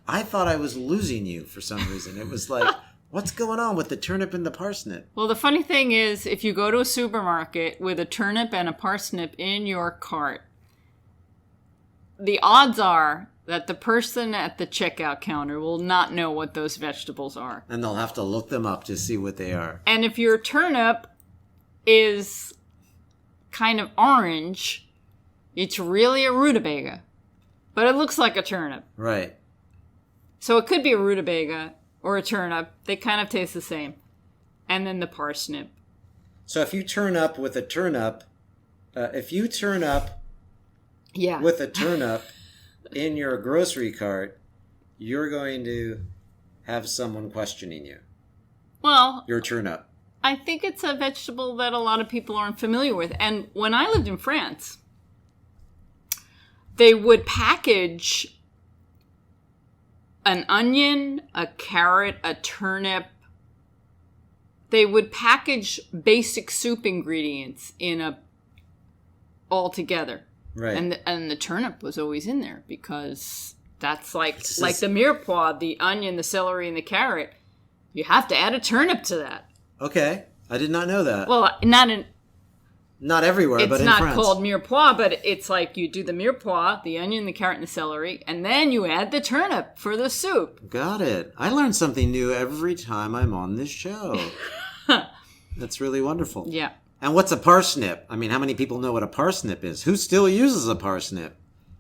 Speaker 2: I thought I was losing you for some reason. It was like, what's going on with the turnip and the parsnip?
Speaker 1: Well, the funny thing is, if you go to a supermarket with a turnip and a parsnip in your cart, the odds are that the person at the checkout counter will not know what those vegetables are.
Speaker 2: And they'll have to look them up to see what they are.
Speaker 1: And if your turnip is kind of orange, it's really a rutabaga. But it looks like a turnip.
Speaker 2: Right.
Speaker 1: So it could be a rutabaga or a turnip. They kind of taste the same. And then the parsnip.
Speaker 2: So if you turn up with a turnip, with a turnip in your grocery cart, you're going to have someone questioning you.
Speaker 1: Well,
Speaker 2: your turnip.
Speaker 1: I think it's a vegetable that a lot of people aren't familiar with. And when I lived in France, they would package an onion, a carrot, a turnip. They would package basic soup ingredients all together.
Speaker 2: Right.
Speaker 1: And the turnip was always in there because that's like the mirepoix, the onion, the celery, and the carrot. You have to add a turnip to that.
Speaker 2: Okay. I did not know that.
Speaker 1: Well,
Speaker 2: not everywhere, but in France.
Speaker 1: It's not called mirepoix, but it's like you do the mirepoix, the onion, the carrot, and the celery, and then you add the turnip for the soup.
Speaker 2: Got it. I learn something new every time I'm on this show. That's really wonderful.
Speaker 1: Yeah.
Speaker 2: And what's a parsnip? I mean, how many people know what a parsnip is? Who still uses a parsnip?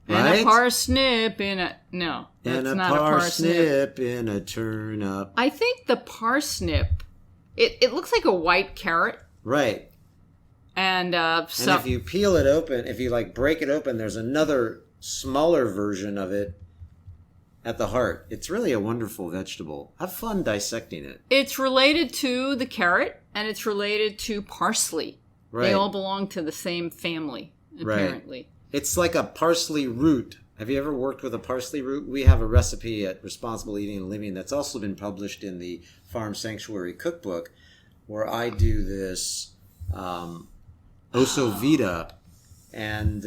Speaker 2: Right?
Speaker 1: And a parsnip in a... No, that's not a parsnip.
Speaker 2: In a turnip.
Speaker 1: I think the parsnip, it looks like a white carrot.
Speaker 2: Right.
Speaker 1: And
Speaker 2: if you peel it open, if you break it open, there's another smaller version of it at the heart. It's really a wonderful vegetable. Have fun dissecting it.
Speaker 1: It's related to the carrot, and it's related to parsley. Right. They all belong to the same family, apparently.
Speaker 2: Right. It's like a parsley root. Have you ever worked with a parsley root? We have a recipe at Responsible Eating and Living that's also been published in the Farm Sanctuary Cookbook, where I do this osso vita, and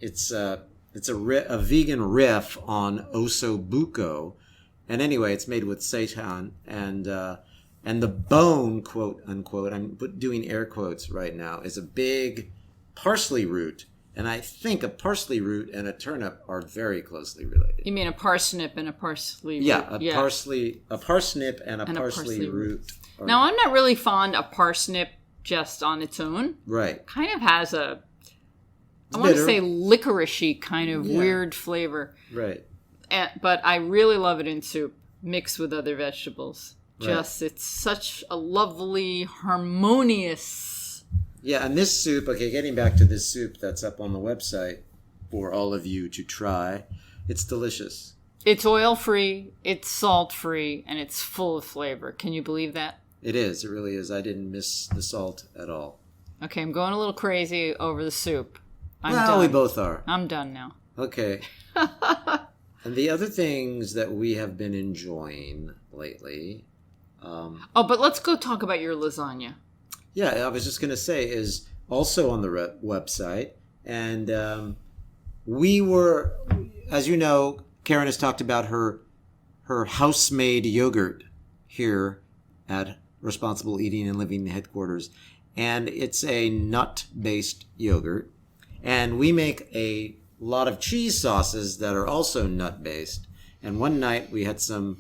Speaker 2: it's a vegan riff on osso buco, and anyway, it's made with seitan and the bone, quote unquote, I'm doing air quotes right now, is a big parsley root, and I think a parsley root and a turnip are very closely related.
Speaker 1: You mean a parsnip and a parsley root?
Speaker 2: Yeah, a parsnip and a parsley root.
Speaker 1: Now, I'm not really fond of parsnip just on its own.
Speaker 2: Right.
Speaker 1: Kind of has I want to say licoricey kind of weird flavor.
Speaker 2: Right.
Speaker 1: But I really love it in soup, mixed with other vegetables.
Speaker 2: Right.
Speaker 1: It's such a lovely, harmonious...
Speaker 2: Yeah, and this soup, okay, getting back to this soup that's up on the website for all of you to try, it's delicious.
Speaker 1: It's oil-free, it's salt-free, and it's full of flavor. Can you believe that?
Speaker 2: It is. It really is. I didn't miss the salt at all.
Speaker 1: Okay, I'm going a little crazy over the soup. I'm
Speaker 2: done. We both are.
Speaker 1: I'm done now.
Speaker 2: Okay. And the other things that we have been enjoying lately... but
Speaker 1: let's go talk about your lasagna.
Speaker 2: Yeah, I was just going to say, is also on the website. And we were, as you know, Karen has talked about her house-made yogurt here at Responsible Eating and Living headquarters. And it's a nut-based yogurt. And we make a lot of cheese sauces that are also nut-based. And one night we had some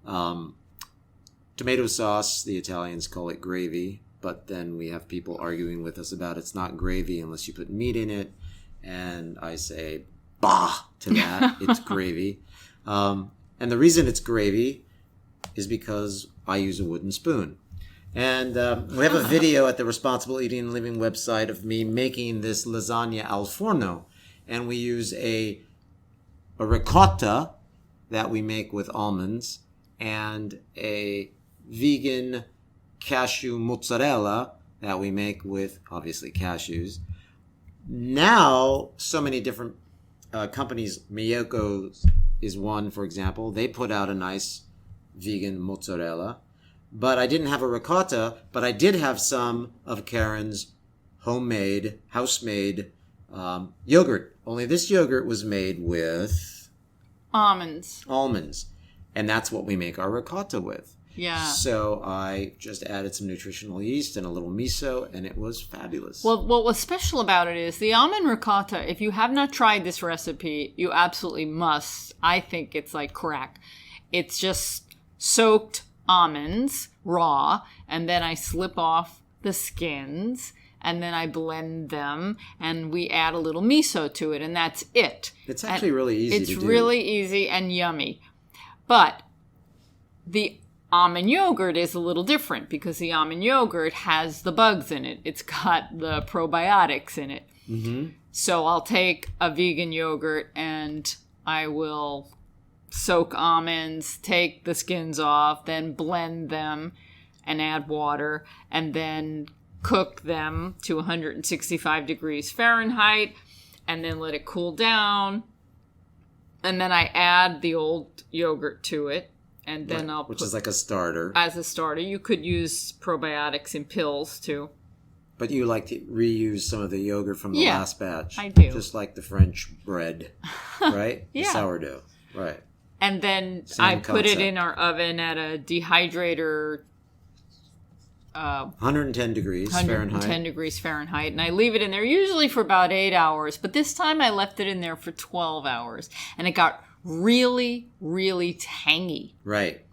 Speaker 2: tomato sauce. The Italians call it gravy. But then we have people arguing with us about it's not gravy unless you put meat in it. And I say, bah, to that. It's gravy. And the reason it's gravy is because I use a wooden spoon. And we have a video at the Responsible Eating and Living website of me making this lasagna al forno. And we use a ricotta that we make with almonds and a vegan cashew mozzarella that we make with, obviously, cashews. Now, so many different companies, Miyoko is one, for example. They put out a nice vegan mozzarella. But I didn't have a ricotta, but I did have some of Karen's homemade, house-made yogurt. Only this yogurt was made with...
Speaker 1: Almonds.
Speaker 2: And that's what we make our ricotta with.
Speaker 1: Yeah.
Speaker 2: So I just added some nutritional yeast and a little miso, and it was fabulous.
Speaker 1: Well, what was special about it is the almond ricotta, if you have not tried this recipe, you absolutely must. I think it's like crack. It's just soaked almonds, raw, and then I slip off the skins, and then I blend them, and we add a little miso to it, and that's it.
Speaker 2: It's actually really easy to do.
Speaker 1: It's really easy and yummy. But the almond yogurt is a little different because the almond yogurt has the bugs in it. It's got the probiotics in it. Mm-hmm. So I'll take a vegan yogurt and I will soak almonds, take the skins off, then blend them and add water, and then cook them to 165 degrees Fahrenheit, and then let it cool down. And then I add the old yogurt to it. And then I'll
Speaker 2: which is like a starter.
Speaker 1: As a starter. You could use probiotics in pills, too.
Speaker 2: But you like to reuse some of the yogurt from the last batch.
Speaker 1: I do.
Speaker 2: Just like the French bread, right?
Speaker 1: Yeah.
Speaker 2: The sourdough, right.
Speaker 1: And then
Speaker 2: Same
Speaker 1: put it
Speaker 2: concept.
Speaker 1: in our oven at a dehydrator.
Speaker 2: 110 degrees Fahrenheit.
Speaker 1: 110 degrees Fahrenheit. And I leave it in there usually for about 8 hours. But this time I left it in there for 12 hours. And it got really, really tangy.
Speaker 2: Right.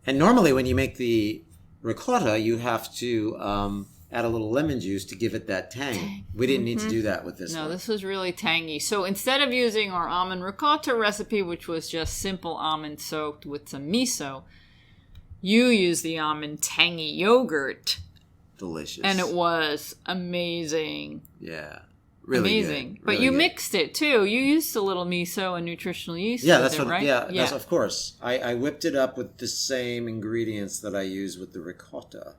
Speaker 2: And normally when you make the ricotta, you have to add a little lemon juice to give it that tang. We didn't need to do that with this one.
Speaker 1: No, this was really tangy. So instead of using our almond ricotta recipe, which was just simple almond soaked with some miso, you use the almond tangy yogurt.
Speaker 2: Delicious.
Speaker 1: And it was amazing.
Speaker 2: Yeah. Really
Speaker 1: amazing.
Speaker 2: Good.
Speaker 1: But
Speaker 2: really
Speaker 1: you
Speaker 2: good.
Speaker 1: Mixed it too. You used a little miso and nutritional yeast.
Speaker 2: Yeah,
Speaker 1: with
Speaker 2: that's
Speaker 1: it,
Speaker 2: what.
Speaker 1: right?
Speaker 2: Yeah, that's of course. I whipped it up with the same ingredients that I use with the ricotta,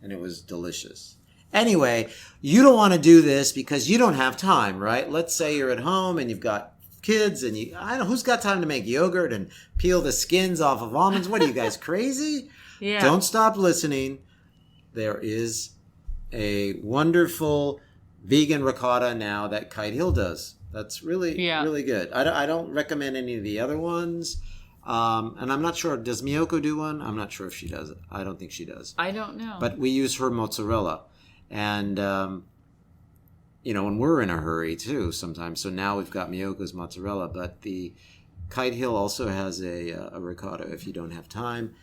Speaker 2: and it was delicious. Anyway, you don't want to do this because you don't have time, right? Let's say you're at home and you've got kids, and I don't know who's got time to make yogurt and peel the skins off of almonds. What are you guys crazy?
Speaker 1: Yeah.
Speaker 2: Don't stop listening. There is a wonderful vegan ricotta now that Kite Hill does. That's really good. I don't recommend any of the other ones. And I'm not sure, does Miyoko do one? I'm not sure if she does it. I don't think she does.
Speaker 1: I don't know.
Speaker 2: But we use her mozzarella. And, when we're in a hurry too sometimes. So now we've got Miyoko's mozzarella. But the Kite Hill also has a ricotta if you don't have time.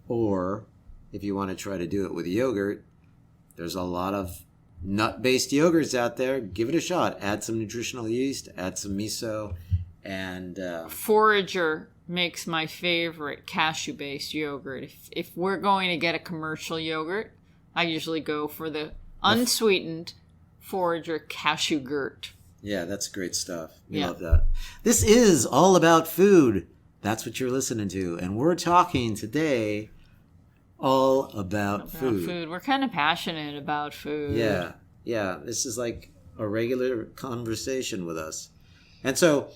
Speaker 2: Or if you want to try to do it with yogurt, there's a lot of nut-based yogurts out there. Give it a shot. Add some nutritional yeast, add some miso, and
Speaker 1: Forager makes my favorite cashew-based yogurt. If we're going to get a commercial yogurt, I usually go for the unsweetened Forager cashew gurt.
Speaker 2: Yeah, that's great stuff. We love that. This is all about food. That's what you're listening to. And we're talking today all about food.
Speaker 1: We're kind of passionate about food.
Speaker 2: Yeah. This is like a regular conversation with us. And so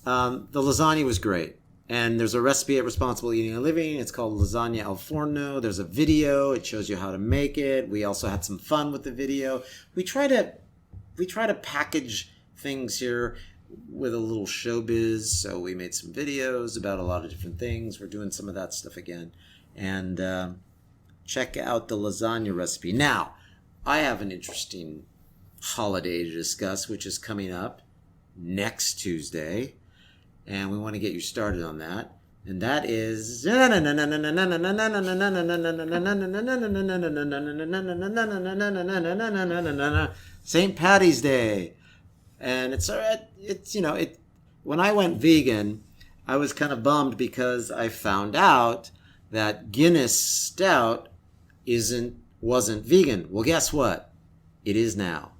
Speaker 2: the lasagna was great. And there's a recipe at Responsible Eating and Living. It's called Lasagna al Forno. There's a video. It shows you how to make it. We also had some fun with the video. We try to package things here with a little showbiz. So we made some videos about a lot of different things. We're doing some of that stuff again. And check out the lasagna recipe. Now, I have an interesting holiday to discuss, which is coming up next Tuesday. And we want to get you started on that. And that is St. Patty's Day. And when I went vegan, I was kind of bummed because I found out that Guinness Stout wasn't vegan. Well, guess what? It is now.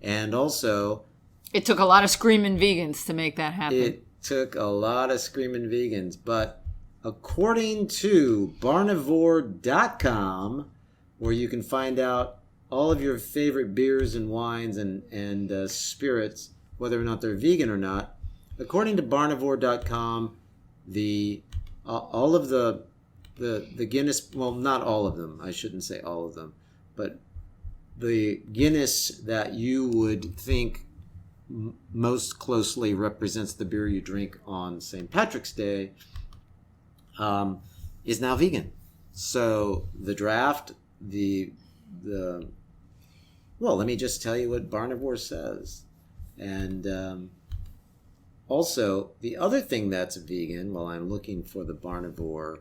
Speaker 2: And also,
Speaker 1: it took a lot of screaming vegans to make that happen.
Speaker 2: It took a lot of screaming vegans, but according to barnivore.com, where you can find out all of your favorite beers and wines and spirits, whether or not they're vegan or not. According to barnivore.com, all of the Guinness, well, not all of them, I shouldn't say all of them, but the Guinness that you would think most closely represents the beer you drink on St. Patrick's Day is now vegan. So the draft, well, let me just tell you what Barnivore says. And also, the other thing that's vegan, while I'm looking for the Barnivore...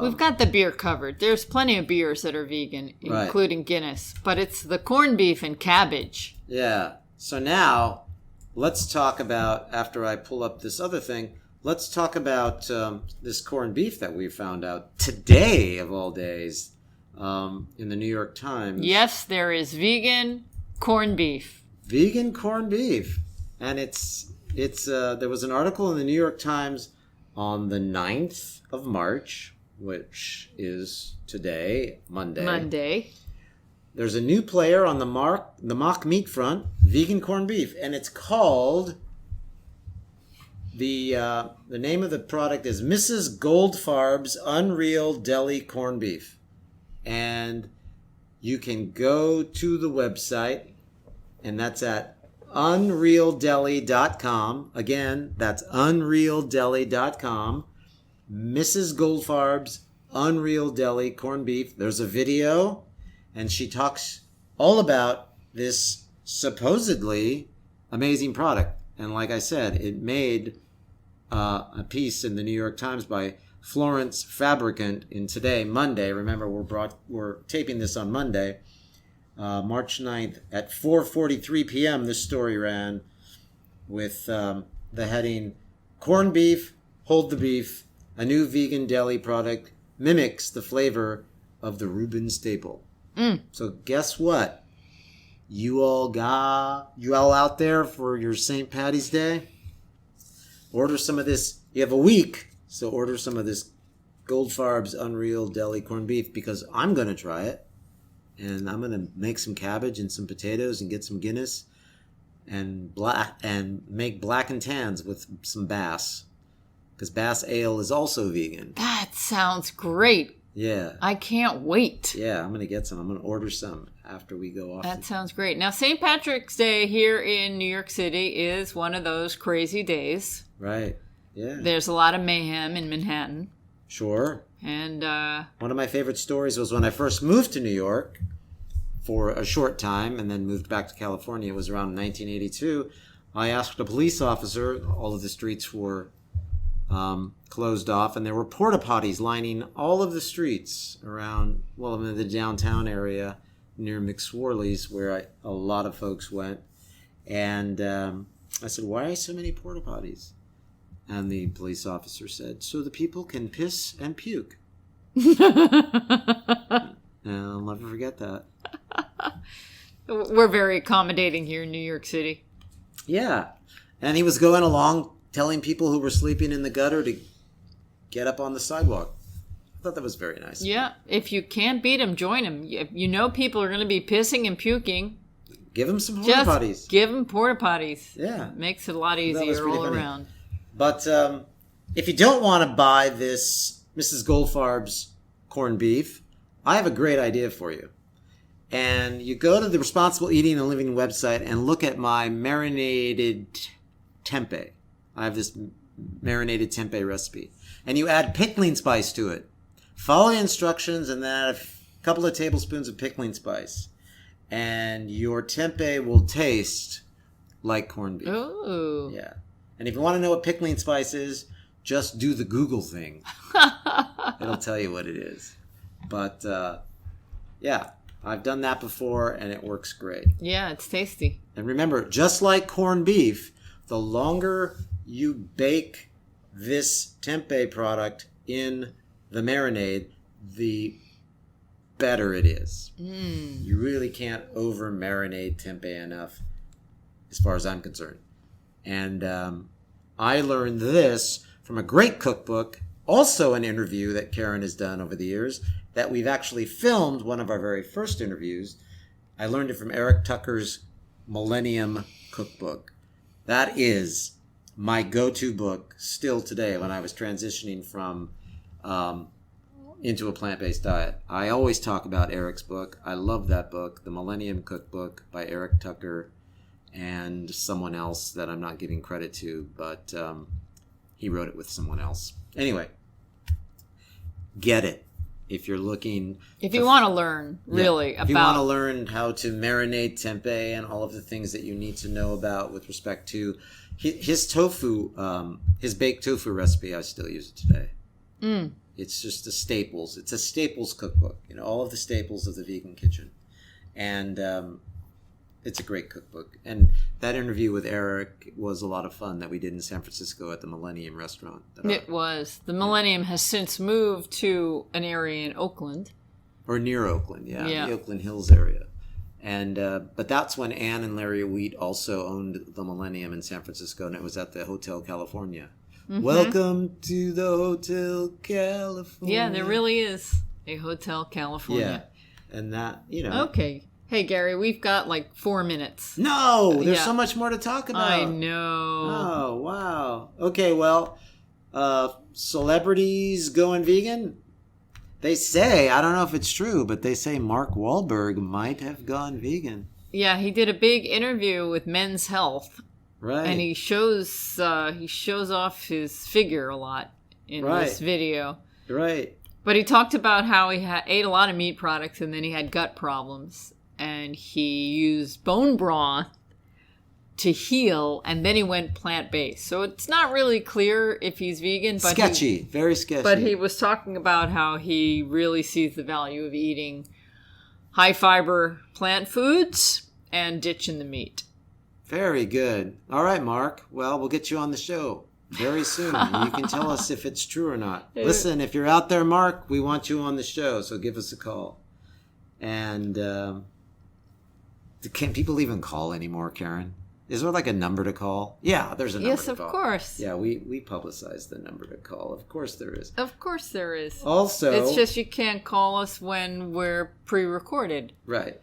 Speaker 1: We've got the beer covered. There's plenty of beers that are vegan, including Guinness. But it's the corned beef and cabbage.
Speaker 2: Yeah. So now, let's talk about, after I pull up this other thing, let's talk about this corned beef that we found out today, of all days, in the New York Times.
Speaker 1: Yes, there is vegan corned beef.
Speaker 2: Vegan corned beef. And it's there was an article in the New York Times on the 9th of March, which is today, Monday. There's a new player on the mock meat front, vegan corned beef, and it's called, the name of the product is Mrs. Goldfarb's Unreal Deli Corned Beef. And you can go to the website, and that's at unrealdeli.com. Again, that's unrealdeli.com. Mrs. Goldfarb's Unreal Deli Corned Beef. There's a video, and she talks all about this supposedly amazing product. And like I said, it made a piece in the New York Times by Florence Fabricant in today, Monday. Remember, we're taping this on Monday, March 9th at 4:43 p.m. This story ran with the heading, "Corned Beef, Hold the Beef, a new vegan deli product mimics the flavor of the Reuben staple." So guess what? You all out there for your St. Patty's Day? Order some of this. You have a week, so order some of this Goldfarb's Unreal Deli Corned Beef, because I'm going to try it. And I'm going to make some cabbage and some potatoes and get some Guinness and make black and tans with some Bass. Because Bass Ale is also vegan.
Speaker 1: That sounds great.
Speaker 2: Yeah.
Speaker 1: I can't wait.
Speaker 2: Yeah, I'm going to get some. I'm going to order some after we go off.
Speaker 1: That sounds great. Now, St. Patrick's Day here in New York City is one of those crazy days.
Speaker 2: Right. Yeah.
Speaker 1: There's a lot of mayhem in Manhattan.
Speaker 2: Sure.
Speaker 1: And
Speaker 2: one of my favorite stories was when I first moved to New York for a short time and then moved back to California. It was around 1982. I asked a police officer. All of the streets were closed off, and there were porta potties lining all of the streets around, well, in the downtown area near McSorley's, where a lot of folks went. And I said, "Why are so many porta potties?" And the police officer said, "So the people can piss and puke." And I'll never forget that.
Speaker 1: We're very accommodating here in New York City.
Speaker 2: Yeah. And he was going along telling people who were sleeping in the gutter to get up on the sidewalk. I thought that was very nice.
Speaker 1: Yeah. If you can't beat them, join them. If you know people are going to be pissing and puking,
Speaker 2: give them some porta potties.
Speaker 1: Just give them porta potties.
Speaker 2: Yeah.
Speaker 1: Makes it a lot easier all
Speaker 2: funny.
Speaker 1: Around.
Speaker 2: But if you don't want to buy this Mrs. Goldfarb's corned beef, I have a great idea for you. And you go to the Responsible Eating and Living website and look at my marinated tempeh. I have this marinated tempeh recipe. And you add pickling spice to it. Follow the instructions and then add a couple of tablespoons of pickling spice. And your tempeh will taste like corned beef.
Speaker 1: Ooh.
Speaker 2: Yeah. And if you want to know what pickling spice is, just do the Google thing. It'll tell you what it is. But, yeah, I've done that before, and it works great.
Speaker 1: Yeah, it's tasty.
Speaker 2: And remember, just like corned beef, the longer you bake this tempeh product in the marinade, the better it is. You really can't over-marinate tempeh enough, as far as I'm concerned. And I learned this from a great cookbook also an interview that Karen has done over the years that we've actually filmed, one of our very first interviews. I learned it from Eric Tucker's Millennium Cookbook. That is my go-to book still today when I was transitioning from into a plant-based diet. I always talk about Eric's book. I love that book, The Millennium Cookbook by Eric Tucker and someone else that I'm not giving credit to, but he wrote it with someone else. Anyway, get it. If you're looking...
Speaker 1: If you want to learn, really,
Speaker 2: if you want to learn how to marinate tempeh and all of the things that you need to know about with respect to his tofu, his baked tofu recipe, I still use it today. Mm. It's just the staples. It's a staples cookbook. All of the staples of the vegan kitchen. And it's a great cookbook. And that interview with Eric was a lot of fun that we did in San Francisco at the Millennium restaurant.
Speaker 1: It was. The Millennium has since moved to an area in Oakland.
Speaker 2: Or near Oakland, the Oakland Hills area. And but that's when Ann and Larry Wheat also owned the Millennium in San Francisco, and it was at the Hotel California. Mm-hmm. Welcome to the Hotel California.
Speaker 1: Yeah, there really is a Hotel California.
Speaker 2: Yeah, and that,
Speaker 1: Okay. Hey, Gary, we've got like 4 minutes.
Speaker 2: No, there's so much more to talk about.
Speaker 1: I know.
Speaker 2: Oh, wow. Okay, well, celebrities going vegan? They say, I don't know if it's true, but they say Mark Wahlberg might have gone vegan.
Speaker 1: Yeah, he did a big interview with Men's Health.
Speaker 2: Right.
Speaker 1: And he shows off his figure a lot in this video.
Speaker 2: Right.
Speaker 1: But he talked about how he ate a lot of meat products and then he had gut problems. And he used bone broth to heal, and then he went plant-based. So it's not really clear if he's vegan. But
Speaker 2: very sketchy.
Speaker 1: But he was talking about how he really sees the value of eating high-fiber plant foods and ditching the meat.
Speaker 2: Very good. All right, Mark. Well, we'll get you on the show very soon. You can tell us if it's true or not. Listen, if you're out there, Mark, we want you on the show, so give us a call. And... Can't people even call anymore, Karen? Is there like a number to call? Yeah, there's a number to call. Yes, of
Speaker 1: course.
Speaker 2: Yeah, we publicize the number to call. Of course there is.
Speaker 1: Of course there is.
Speaker 2: Also...
Speaker 1: It's just you can't call us when we're pre-recorded.
Speaker 2: Right.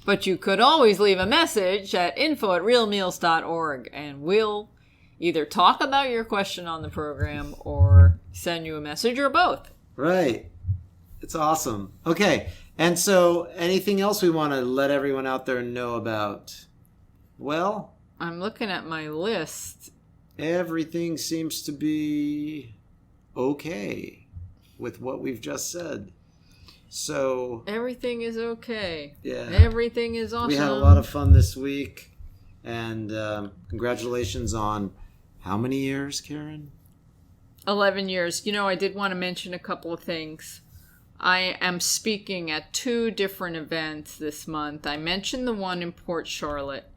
Speaker 1: But you could always leave a message at info@realmeals.org and we'll either talk about your question on the program or send you a message or both.
Speaker 2: Right. It's awesome. Okay. And so, anything else we want to let everyone out there know about? Well...
Speaker 1: I'm looking at my list.
Speaker 2: Everything seems to be okay with what we've just said. So...
Speaker 1: Everything is okay.
Speaker 2: Yeah.
Speaker 1: Everything is awesome.
Speaker 2: We had a lot of fun this week. And congratulations on how many years, Karen?
Speaker 1: 11 years. I did want to mention a couple of things. I am speaking at 2 different events this month. I mentioned the one in Port Charlotte,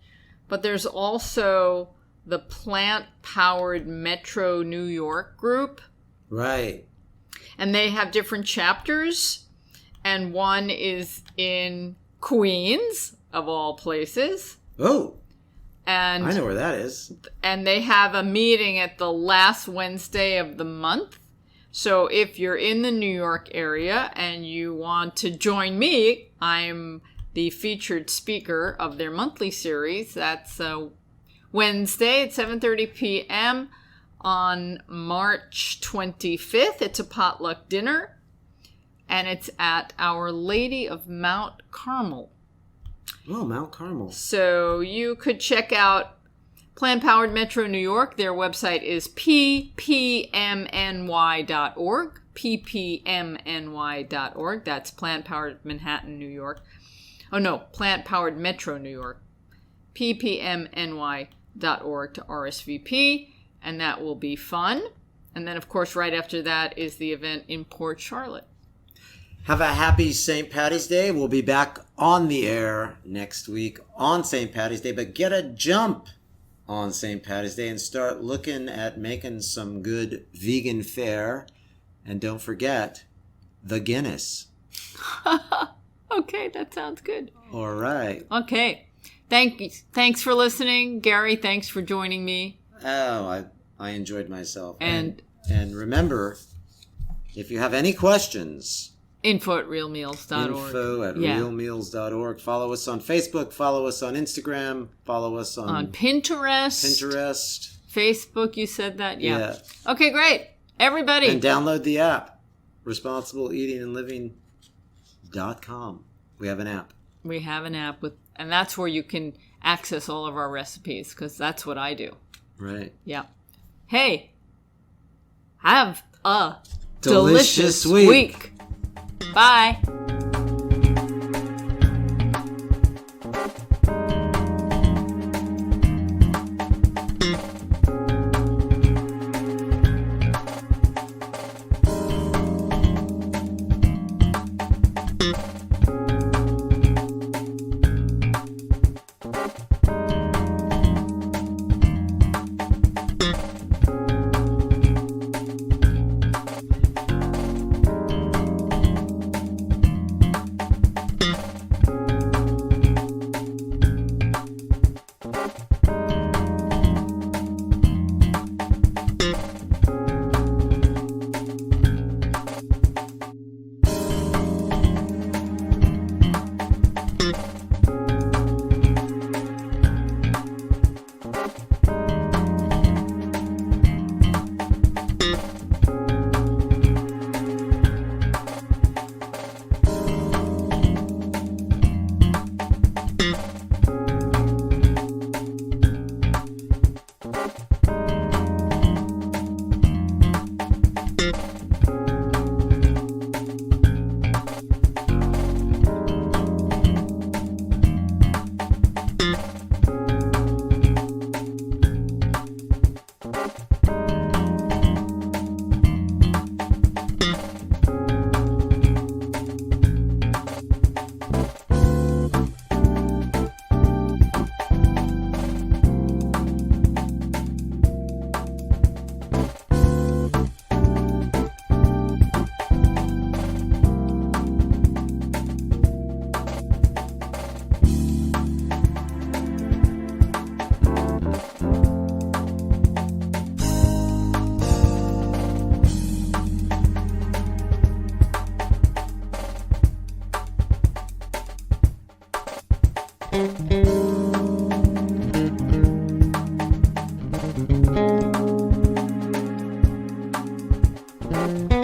Speaker 1: but there's also the Plant-Powered Metro New York group.
Speaker 2: Right.
Speaker 1: And they have different chapters, and one is in Queens, of all places.
Speaker 2: Oh,
Speaker 1: and
Speaker 2: I know where that is.
Speaker 1: And they have a meeting at the last Wednesday of the month. So if you're in the New York area and you want to join me, I'm the featured speaker of their monthly series. That's Wednesday at 7:30 p.m. on March 25th. It's a potluck dinner, and it's at Our Lady of Mount Carmel.
Speaker 2: Oh, Mount Carmel.
Speaker 1: So you could check out Plant Powered Metro New York. Their website is ppmny.org. ppmny.org. That's Plant Powered Manhattan, New York. Oh, no, Plant Powered Metro New York. ppmny.org to RSVP, and that will be fun. And then, of course, right after that is the event in Port Charlotte.
Speaker 2: Have a happy St. Paddy's Day. We'll be back on the air next week on St. Paddy's Day, but get a jump on St. Paddy's Day and start looking at making some good vegan fare. And don't forget the Guinness.
Speaker 1: Okay, that sounds good.
Speaker 2: All right.
Speaker 1: Okay. Thanks for listening. Gary, thanks for joining me.
Speaker 2: Oh, I enjoyed myself. And remember, If you have any questions,
Speaker 1: info@realmeals.org.
Speaker 2: Info@realmeals.org. Follow us on Facebook. Follow us on Instagram. Follow us on
Speaker 1: Pinterest. Facebook, you said that?
Speaker 2: Yeah.
Speaker 1: Okay, great. Everybody.
Speaker 2: And download the app. ResponsibleEatingAndLiving.com. We have an app.
Speaker 1: We have an app, and that's where you can access all of our recipes, because that's what I do.
Speaker 2: Right.
Speaker 1: Yeah. Hey, have a delicious week. Bye.
Speaker 3: Thank you.